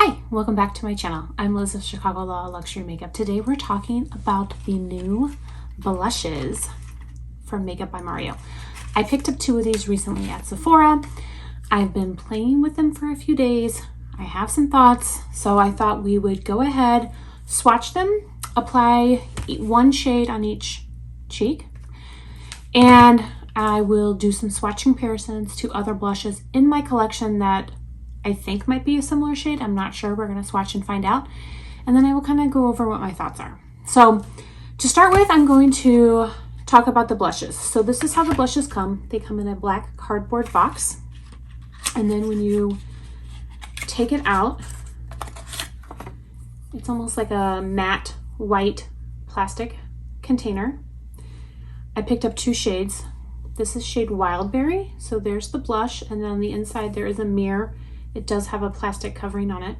Hi, welcome back to my channel. I'm Liz of Chicago Law Luxury Makeup. Today we're talking about the new blushes from Makeup by Mario. I picked up 2 of these recently at Sephora. I've been playing with them for a few days. I have some thoughts, so I thought we would go ahead, swatch them, apply 1 shade on each cheek, and I will do some swatch comparisons to other blushes in my collection that I think might be a similar shade. I'm not sure. We're going to swatch and find out. And then I will kind of go over what my thoughts are. So to start with, I'm going to talk about the blushes. So this is how the blushes come. They come in a black cardboard box. And then when you take it out, it's almost like a matte white plastic container. I picked up 2 shades. This is shade Wildberry. So there's the blush. And then on the inside, there is a mirror. It does have a plastic covering on it.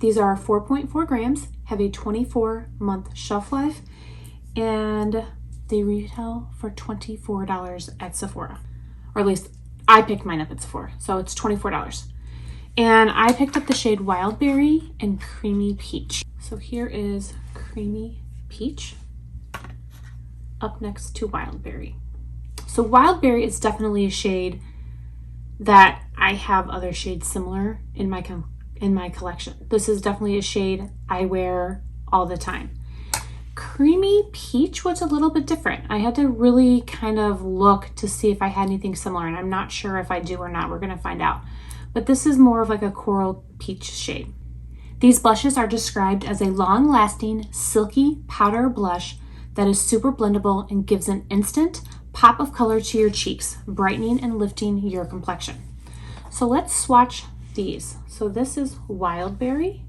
These are 4.4 grams, have a 24-month shelf life, and they retail for $24 at Sephora. Or at least I picked mine up at Sephora, so it's $24. And I picked up the shade Wildberry and Creamy Peach. So here is Creamy Peach up next to Wildberry. So Wildberry is definitely a shade that I have other shades similar in my collection. This is definitely a shade I wear all the time. Creamy Peach was a little bit different. I had to really kind of look to see if I had anything similar, and I'm not sure if I do or not. We're going to find out. But this is more of like a coral peach shade. These blushes are described as a long-lasting, silky powder blush that is super blendable and gives an instant pop of color to your cheeks, brightening and lifting your complexion. So let's swatch these. So this is Wildberry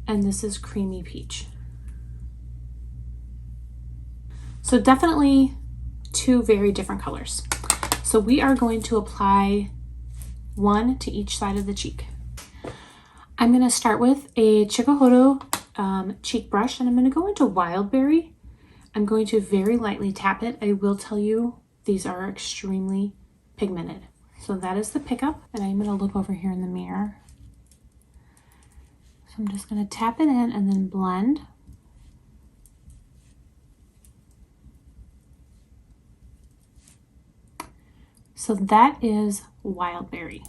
and this is Creamy Peach. So definitely 2 very different colors. So we are going to apply 1 to each side of the cheek. I'm going to start with a Chikuhodo cheek brush, and I'm going to go into Wildberry. I'm going to very lightly tap it. I will tell you, these are extremely pigmented. So that is the pickup, and I'm going to look over here in the mirror. So I'm just going to tap it in and then blend. So that is Wildberry.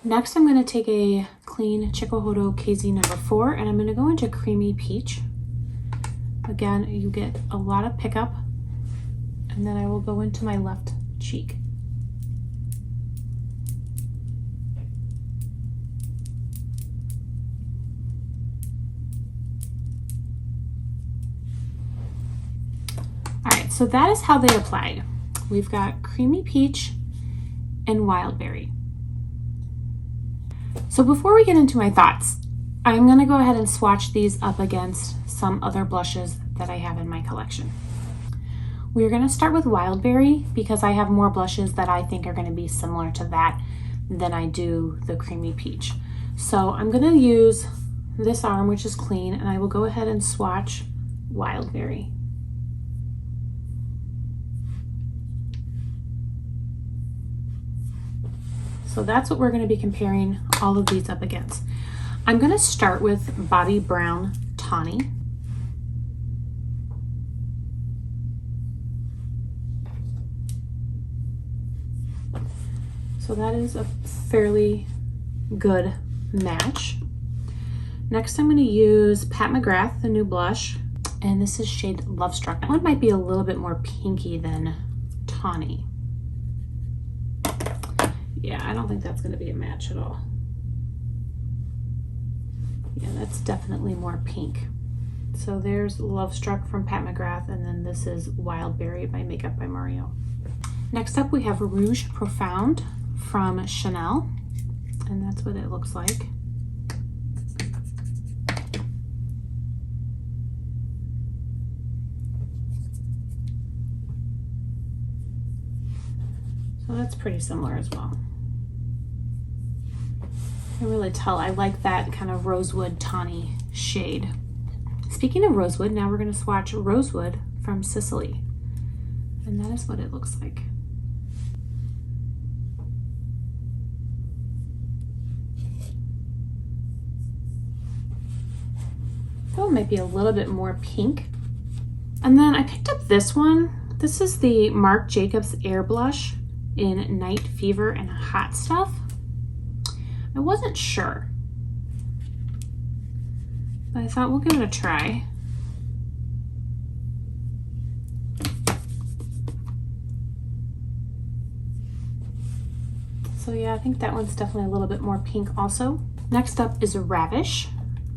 Next, I'm going to take a clean Chikuhodo KZ number 4, and I'm going to go into Creamy Peach. Again, you get a lot of pickup, and then I will go into my left cheek. All right, so that is how they applied. We've got Creamy Peach and Wildberry. So before we get into my thoughts, I'm going to go ahead and swatch these up against some other blushes that I have in my collection. We're going to start with Wildberry because I have more blushes that I think are going to be similar to that than I do the Creamy Peach. So I'm going to use this arm, which is clean, and I will go ahead and swatch Wildberry. So that's what we're going to be comparing all of these up against. I'm going to start with Bobbi Brown Tawny. So that is a fairly good match. Next, I'm going to use Pat McGrath, the new blush, and this is shade Love Struck. That one might be a little bit more pinky than Tawny. Yeah, I don't think that's going to be a match at all. Yeah, that's definitely more pink. So there's Love Struck from Pat McGrath, and then this is Wildberry by Makeup by Mario. Next up, we have Rouge Profound from Chanel, and that's what it looks like. So that's pretty similar as well. I can really tell I like that kind of rosewood tawny shade. Speaking of rosewood, now we're going to swatch Rosewood from Sicily. And that is what it looks like. one might be a little bit more pink. And then I picked up this one. This is the Marc Jacobs Air Blush in Night Fever and Hot Stuff. I wasn't sure, but I thought we'll give it a try. So yeah, I think that one's definitely a little bit more pink also. Next up is Ravish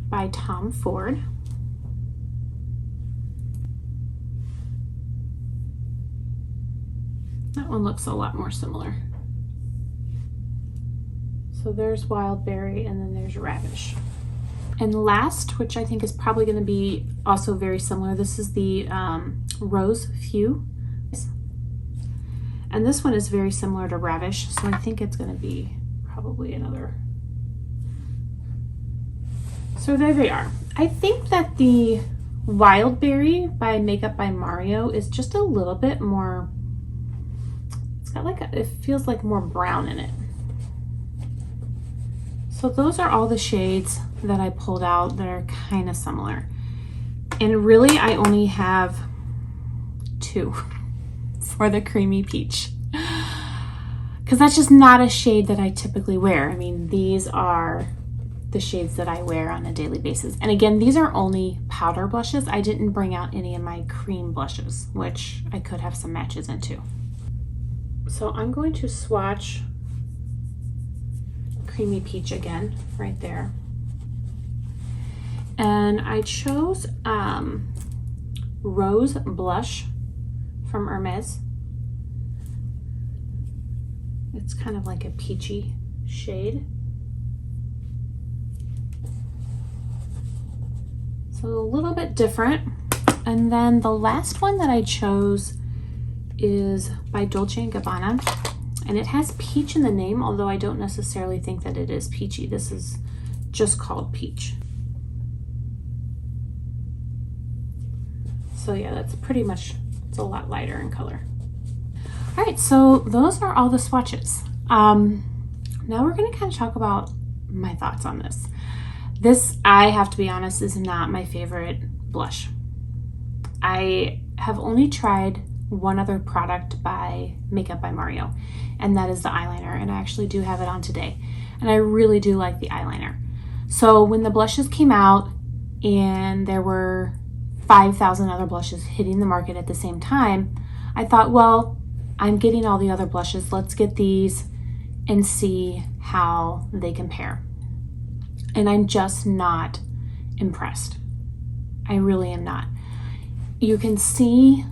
by Tom Ford. That one looks a lot more similar. So there's Wildberry and then there's Ravish. And last, which I think is probably going to be also very similar, this is the Rose Few. And this one is very similar to Ravish, so I think it's going to be probably another. So there they are. I think that the Wildberry by Makeup by Mario is just a little bit more, it's got like it feels like more brown in it. So those are all the shades that I pulled out that are kind of similar. And really I only have 2 for the Creamy Peach, because that's just not a shade that I typically wear. I mean, these are the shades that I wear on a daily basis. And again, these are only powder blushes. I didn't bring out any of my cream blushes, which I could have some matches into. So I'm going to swatch Creamy Peach again, right there. And I chose Rose Blush from Hermes. It's kind of like a peachy shade. So a little bit different. And then the last one that I chose is by Dolce & Gabbana. And it has peach in the name, although I don't necessarily think that it is peachy. This is just called Peach. So yeah, that's pretty much, it's a lot lighter in color. All right, so those are all the swatches. Now we're gonna kind of talk about my thoughts on this. This, I have to be honest, is not my favorite blush. I have only tried one other product by Makeup by Mario, and that is the eyeliner, and I actually do have it on today. And I really do like the eyeliner. So when the blushes came out and there were 5,000 other blushes hitting the market at the same time, I thought, well, I'm getting all the other blushes. Let's get these and see how they compare. And I'm just not impressed. I really am not. You can see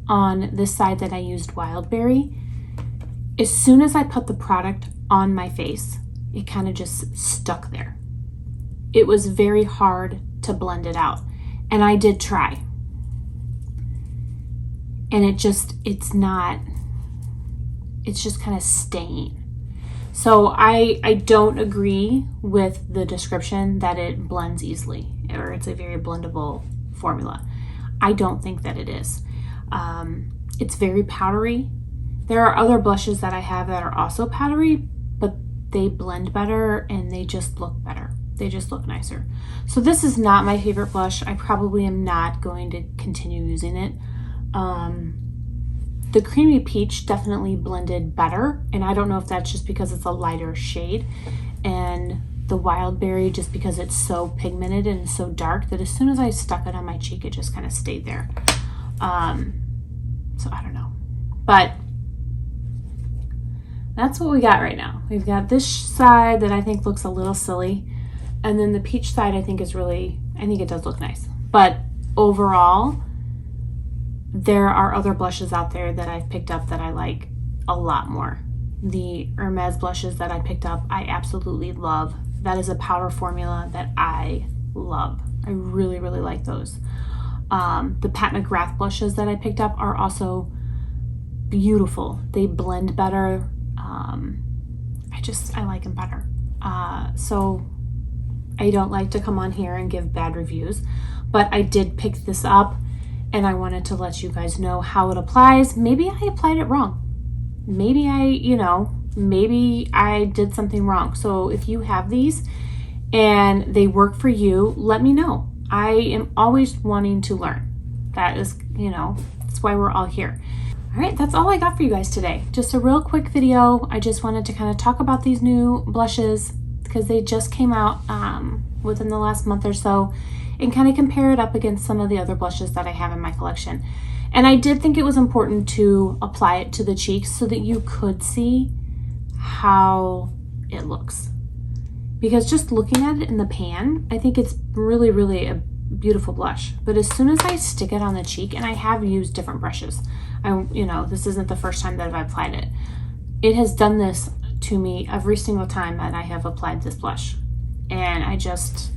on this side that I used Wildberry. As soon as I put the product on my face, it kind of just stuck there. It was very hard to blend it out. And I did try. And it's just kind of staying. So I don't agree with the description that it blends easily or it's a very blendable formula. I don't think that it is. It's very powdery. There are other blushes that I have that are also powdery, but they blend better and they just look better. They just look nicer. So this is not my favorite blush. I probably am not going to continue using it. The Creamy Peach definitely blended better, and I don't know if that's just because it's a lighter shade, and the Wildberry just because it's so pigmented and so dark that as soon as I stuck it on my cheek, it just kind of stayed there. So I don't know, but that's what we got right now. We've got this side that I think looks a little silly, and then the peach side I think is really, I think it does look nice. But overall, there are other blushes out there that I've picked up that I like a lot more. The Hermes blushes that I picked up, I absolutely love. That is a powder formula that I love. I really, really like those. The Pat McGrath blushes that I picked up are also beautiful. They blend better. I like them better. So I don't like to come on here and give bad reviews, but I did pick this up and I wanted to let you guys know how it applies. Maybe I applied it wrong. Maybe maybe I did something wrong. So if you have these and they work for you, let me know. I am always wanting to learn. That is, you know, that's why we're all here. All right, that's all I got for you guys today. Just a real quick video. I just wanted to kind of talk about these new blushes because they just came out within the last month or so, and kind of compare it up against some of the other blushes that I have in my collection. And I did think it was important to apply it to the cheeks so that you could see how it looks. Because just looking at it in the pan, I think it's really, really a beautiful blush. But as soon as I stick it on the cheek, and I have used different brushes, you know, this isn't the first time that I've applied it. It has done this to me every single time that I have applied this blush. And I just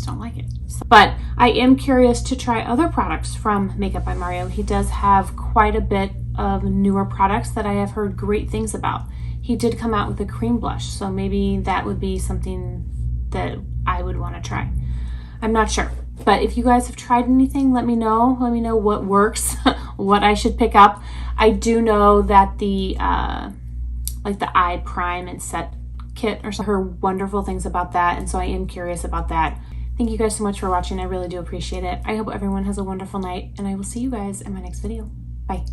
don't like it. But I am curious to try other products from Makeup by Mario. He does have quite a bit of newer products that I have heard great things about. He did come out with a cream blush, so maybe that would be something that I would want to try. I'm not sure. But if you guys have tried anything, let me know. Let me know what works, what I should pick up. I do know that the like the eye prime and set kit or her wonderful things about that, and so I am curious about that. Thank you guys so much for watching. I really do appreciate it. I hope everyone has a wonderful night, and I will see you guys in my next video. Bye.